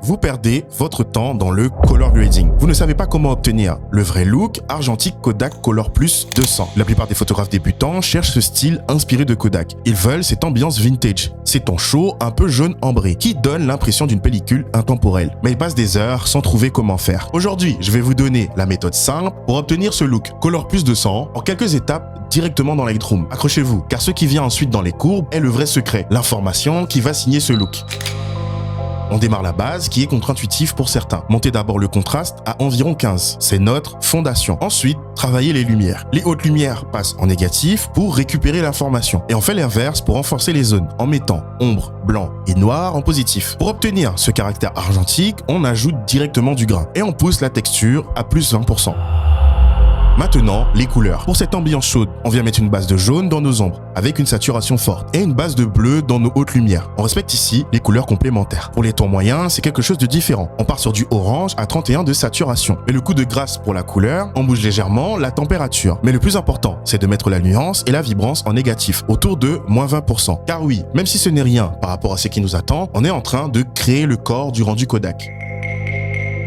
Vous perdez votre temps dans le color grading. Vous ne savez pas comment obtenir le vrai look argentique Kodak Color Plus 200. La plupart des photographes débutants cherchent ce style inspiré de Kodak. Ils veulent cette ambiance vintage, ces tons chauds un peu jaune ambré qui donne l'impression d'une pellicule intemporelle. Mais ils passent des heures sans trouver comment faire. Aujourd'hui, je vais vous donner la méthode simple pour obtenir ce look Color Plus 200 en quelques étapes directement dans Lightroom. Accrochez-vous, car ce qui vient ensuite dans les courbes est le vrai secret, l'information qui va signer ce look. On démarre la base qui est contre-intuitive pour certains. Montez d'abord le contraste à environ 15. C'est notre fondation. Ensuite, travaillez les lumières. Les hautes lumières passent en négatif pour récupérer l'information. Et on fait l'inverse pour renforcer les zones en mettant ombre, blanc et noir en positif. Pour obtenir ce caractère argentique, on ajoute directement du grain et on pousse la texture à plus 20%. Maintenant, les couleurs. Pour cette ambiance chaude, on vient mettre une base de jaune dans nos ombres, avec une saturation forte, et une base de bleu dans nos hautes lumières. On respecte ici les couleurs complémentaires. Pour les tons moyens, c'est quelque chose de différent. On part sur du orange à 31 de saturation. Et le coup de grâce pour la couleur, on bouge légèrement la température. Mais le plus important, c'est de mettre la nuance et la vibrance en négatif, autour de moins 20%. Car oui, même si ce n'est rien par rapport à ce qui nous attend, on est en train de créer le corps du rendu Kodak.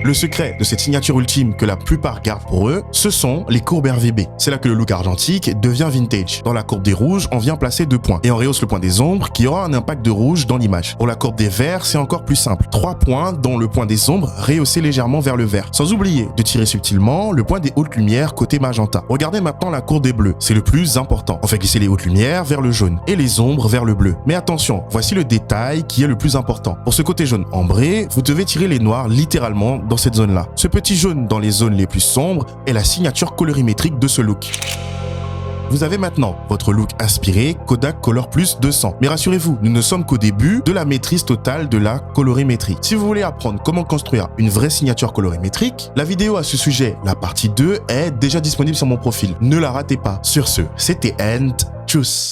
Le secret de cette signature ultime que la plupart gardent pour eux, ce sont les courbes RVB. C'est là que le look argentique devient vintage. Dans la courbe des rouges, on vient placer 2 points et on rehausse le point des ombres qui aura un impact de rouge dans l'image. Pour la courbe des verts, c'est encore plus simple. 3 points dont le point des ombres rehaussé légèrement vers le vert. Sans oublier de tirer subtilement le point des hautes lumières côté magenta. Regardez maintenant la courbe des bleus. C'est le plus important. On fait glisser les hautes lumières vers le jaune et les ombres vers le bleu. Mais attention, voici le détail qui est le plus important. Pour ce côté jaune ambré, vous devez tirer les noirs littéralement dans cette zone-là. Ce petit jaune dans les zones les plus sombres est la signature colorimétrique de ce look. Vous avez maintenant votre look inspiré Kodak Color Plus 200. Mais rassurez-vous, nous ne sommes qu'au début de la maîtrise totale de la colorimétrie. Si vous voulez apprendre comment construire une vraie signature colorimétrique, la vidéo à ce sujet, la partie 2, est déjà disponible sur mon profil. Ne la ratez pas. Sur ce, c'était End. Tchuss.